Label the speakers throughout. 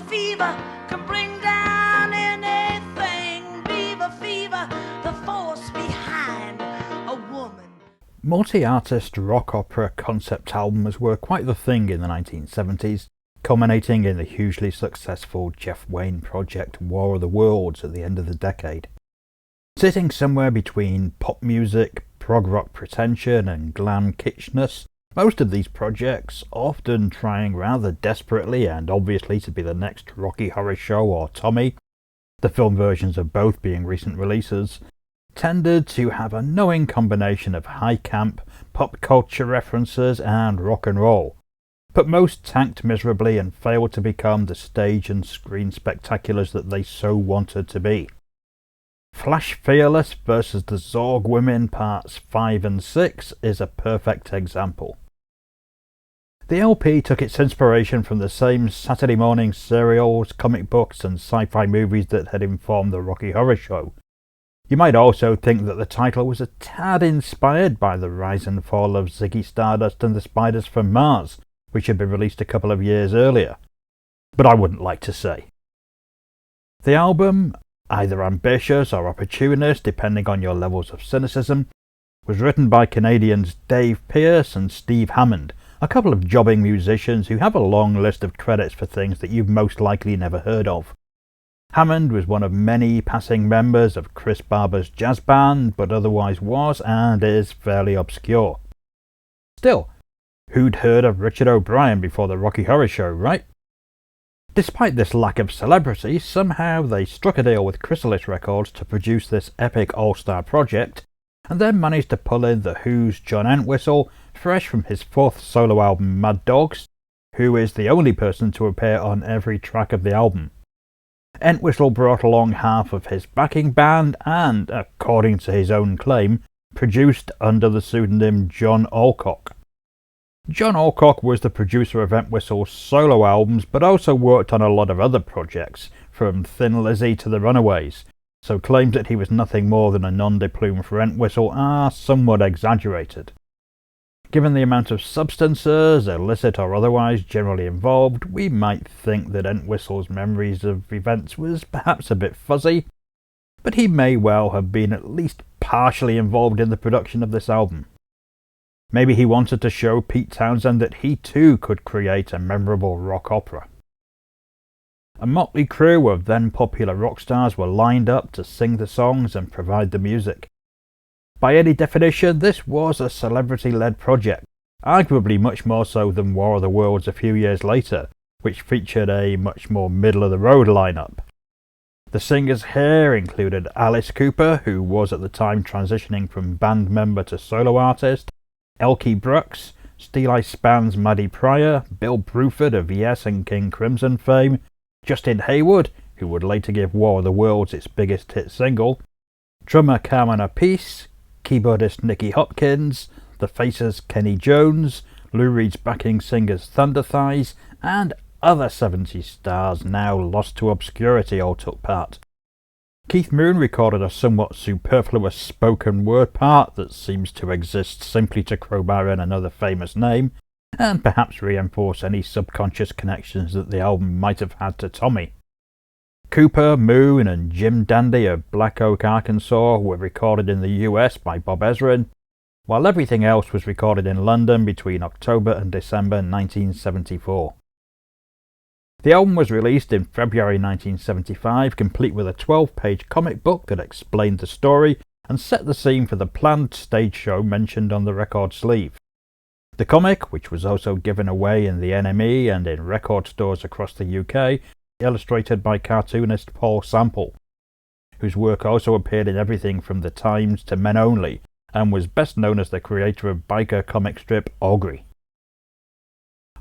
Speaker 1: fever can bring down anything. Beaver fever, the force behind a woman.
Speaker 2: Multi-artist rock opera concept albums were quite the thing in the 1970s, culminating in the hugely successful Jeff Wayne project War of the Worlds at the end of the decade. Sitting somewhere between pop music, prog rock pretension and glam kitschness, most of these projects, often trying rather desperately and obviously to be the next Rocky Horror Show or Tommy, the film versions of both being recent releases, tended to have a knowing combination of high camp, pop culture references and rock and roll, but most tanked miserably and failed to become the stage and screen spectaculars that they so wanted to be. Flash Fearless vs. the Zzorg Women Parts 5 and 6 is a perfect example. The LP took its inspiration from the same Saturday morning serials, comic books and sci-fi movies that had informed the Rocky Horror Show. You might also think that the title was a tad inspired by the rise and fall of Ziggy Stardust and the Spiders from Mars, which had been released a couple of years earlier. But I wouldn't like to say. The album, either ambitious or opportunist depending on your levels of cynicism, was written by Canadians Dave Pearce and Steve Hammond, a couple of jobbing musicians who have a long list of credits for things that you've most likely never heard of. Hammond was one of many passing members of Chris Barber's jazz band, but otherwise was and is fairly obscure. Still, who'd heard of Richard O'Brien before the Rocky Horror Show, right? Despite this lack of celebrity, somehow they struck a deal with Chrysalis Records to produce this epic all-star project, and then managed to pull in The Who's John Entwistle, fresh from his fourth solo album Mad Dogs, who is the only person to appear on every track of the album. Entwistle brought along half of his backing band and, according to his own claim, produced under the pseudonym John Alcock. John Alcock was the producer of Entwistle's solo albums, but also worked on a lot of other projects, from Thin Lizzy to The Runaways, so claims that he was nothing more than a nom de plume for Entwistle are somewhat exaggerated. Given the amount of substances, illicit or otherwise, generally involved, we might think that Entwistle's memories of events was perhaps a bit fuzzy, but he may well have been at least partially involved in the production of this album. Maybe he wanted to show Pete Townsend that he too could create a memorable rock opera. A motley crew of then popular rock stars were lined up to sing the songs and provide the music. By any definition, this was a celebrity-led project, arguably much more so than War of the Worlds a few years later, which featured a much more middle-of-the-road lineup. The singers here included Alice Cooper, who was at the time transitioning from band member to solo artist, Elkie Brooks, Steeleye Span's Maddie Pryor, Bill Bruford of Yes and King Crimson fame, Justin Hayward, who would later give War of the Worlds its biggest hit single, drummer Carmen Appice, keyboardist Nicky Hopkins, The Faces' Kenny Jones, Lou Reed's backing singers Thunder Thighs, and other 70s stars now lost to obscurity all took part. Keith Moon recorded a somewhat superfluous spoken word part that seems to exist simply to crowbar in another famous name, and perhaps reinforce any subconscious connections that the album might have had to Tommy. Cooper, Moon and Jim Dandy of Black Oak, Arkansas were recorded in the US by Bob Ezrin, while everything else was recorded in London between October and December 1974. The album was released in February 1975, complete with a 12-page comic book that explained the story and set the scene for the planned stage show mentioned on the record sleeve. The comic, which was also given away in the NME and in record stores across the UK, illustrated by cartoonist Paul Sample, whose work also appeared in everything from The Times to Men Only, and was best known as the creator of biker comic strip Augury.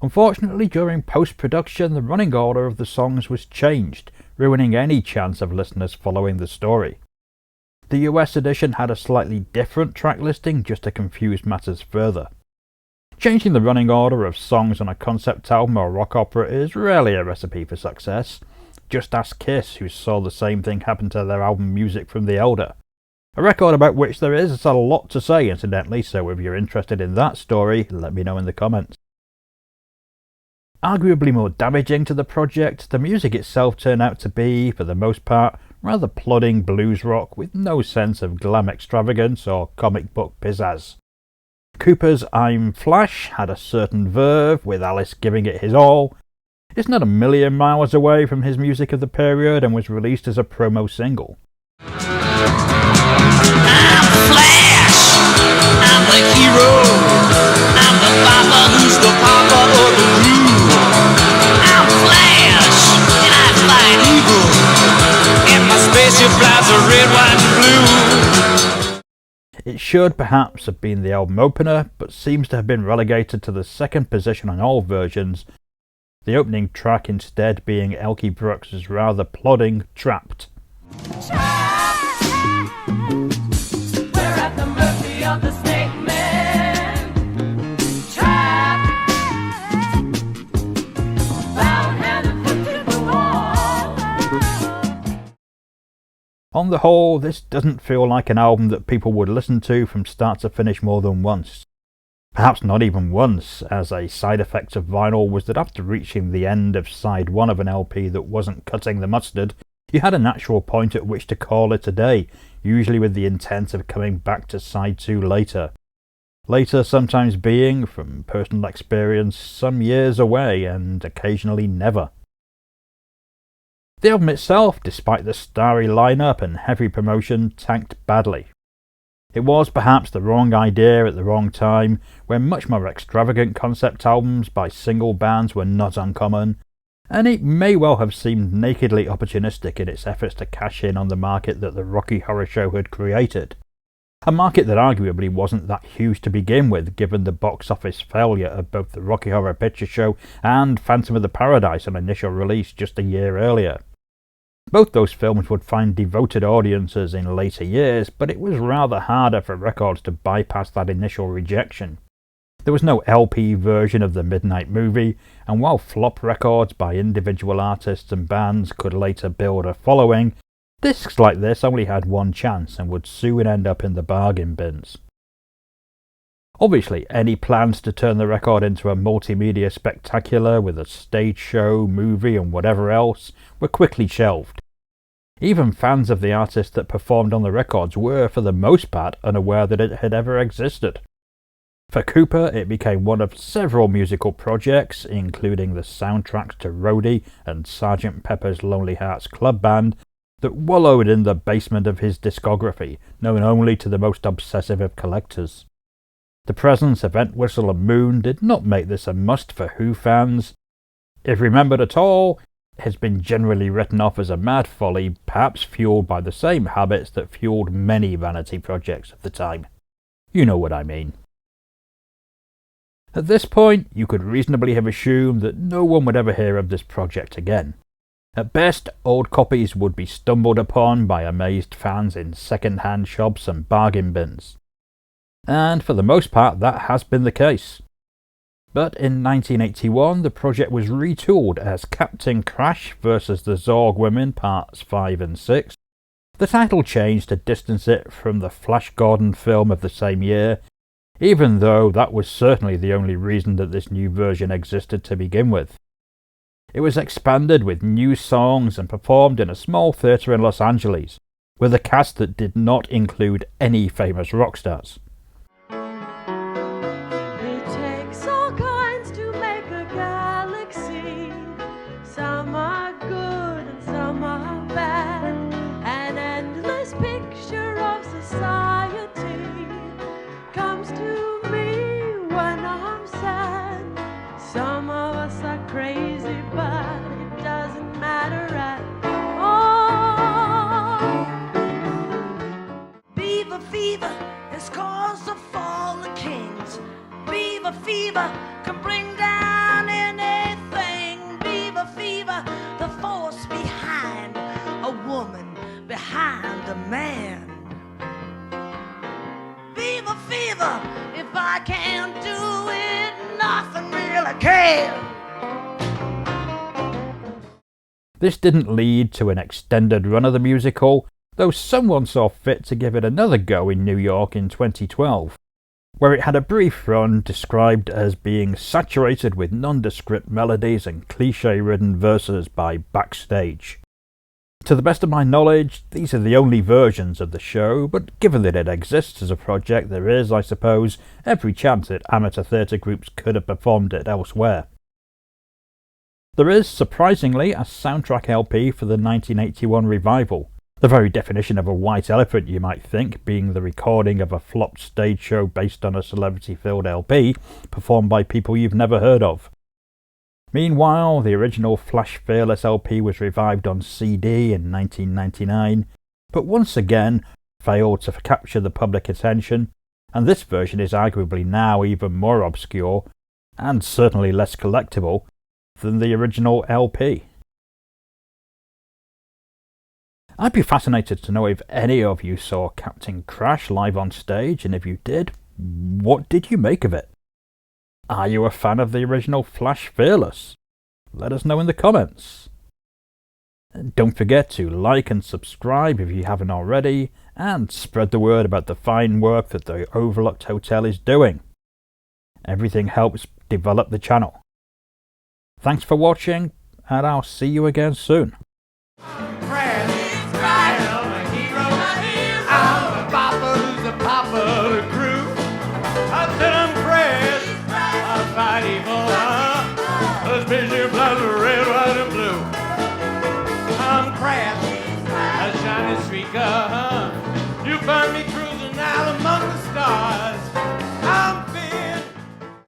Speaker 2: Unfortunately, during post-production, the running order of the songs was changed, ruining any chance of listeners following the story. The US edition had a slightly different track listing just to confuse matters further. Changing the running order of songs on a concept album or rock opera is rarely a recipe for success. Just ask Kiss, who saw the same thing happen to their album Music from the Elder. A record about which there is a lot to say, incidentally, so if you're interested in that story, let me know in the comments. Arguably more damaging to the project, the music itself turned out to be, for the most part, rather plodding blues rock with no sense of glam extravagance or comic book pizzazz. Cooper's I'm Flash had a certain verve, with Alice giving it his all. It's not a million miles away from his music of the period and was released as a promo single.
Speaker 1: I'm Flash, I'm the hero, I'm the papa who's the papa of the crew. I'm Flash, and I fly an eagle, and my spaceship flies a red, white, and blue.
Speaker 2: It should perhaps have been the album opener, but seems to have been relegated to the second position on all versions, the opening track instead being Elkie Brooks's rather plodding Trapped.
Speaker 1: We're at the mercy of the snake man. Trapped, bound hand and foot to the wall.
Speaker 2: On the whole, this doesn't feel like an album that people would listen to from start to finish more than once. Perhaps not even once, as a side effect of vinyl was that after reaching the end of side 1 of an LP that wasn't cutting the mustard, you had a natural point at which to call it a day, usually with the intent of coming back to side 2 later. Later sometimes being, from personal experience, some years away and occasionally never. The album itself, despite the starry lineup and heavy promotion, tanked badly. It was perhaps the wrong idea at the wrong time, when much more extravagant concept albums by single bands were not uncommon, and it may well have seemed nakedly opportunistic in its efforts to cash in on the market that the Rocky Horror Show had created. A market that arguably wasn't that huge to begin with, given the box office failure of both the Rocky Horror Picture Show and Phantom of the Paradise on initial release just a year earlier. Both those films would find devoted audiences in later years, but it was rather harder for records to bypass that initial rejection. There was no LP version of the Midnight Movie, and while flop records by individual artists and bands could later build a following, discs like this only had one chance and would soon end up in the bargain bins. Obviously, any plans to turn the record into a multimedia spectacular with a stage show, movie and whatever else were quickly shelved. Even fans of the artist that performed on the records were, for the most part, unaware that it had ever existed. For Cooper, it became one of several musical projects, including the soundtracks to Roadie and Sgt. Pepper's Lonely Hearts Club Band, that wallowed in the basement of his discography, known only to the most obsessive of collectors. The presence of Entwistle and Moon did not make this a must for Who fans. If remembered at all, it has been generally written off as a mad folly, perhaps fueled by the same habits that fueled many vanity projects of the time. You know what I mean. At this point, you could reasonably have assumed that no one would ever hear of this project again. At best, old copies would be stumbled upon by amazed fans in second-hand shops and bargain bins. And for the most part that has been the case. But in 1981 the project was retooled as Captain Crash vs. the Zzorg Women Parts 5 and 6. The title changed to distance it from the Flash Gordon film of the same year, even though that was certainly the only reason that this new version existed to begin with. It was expanded with new songs and performed in a small theatre in Los Angeles, with a cast that did not include any famous rock stars.
Speaker 1: Fever can bring down anything. Beaver fever, the force behind a woman, behind a man. Beaver fever, if I can't do it, nothing really can.
Speaker 2: This didn't lead to an extended run of the musical, though someone saw fit to give it another go in New York in 2012. where it had a brief run described as being saturated with nondescript melodies and cliche-ridden verses by Backstage. To the best of my knowledge, these are the only versions of the show, but given that it exists as a project, there is, I suppose, every chance that amateur theatre groups could have performed it elsewhere. There is, surprisingly, a soundtrack LP for the 1981 revival, the very definition of a white elephant, you might think, being the recording of a flopped stage show based on a celebrity-filled LP, performed by people you've never heard of. Meanwhile, the original Flash Fearless LP was revived on CD in 1999, but once again failed to capture the public attention, and this version is arguably now even more obscure, and certainly less collectible, than the original LP. I'd be fascinated to know if any of you saw Captain Crash live on stage, and if you did, what did you make of it? Are you a fan of the original Flash Fearless? Let us know in the comments. And don't forget to like and subscribe if you haven't already, and spread the word about the fine work that the Overlooked Hotel is doing. Everything helps develop the channel. Thanks for watching, and I'll see you again soon.
Speaker 1: Spaceship flies are red, white, and blue. I'm Crash, a shiny streaker. You find me cruising out among the stars.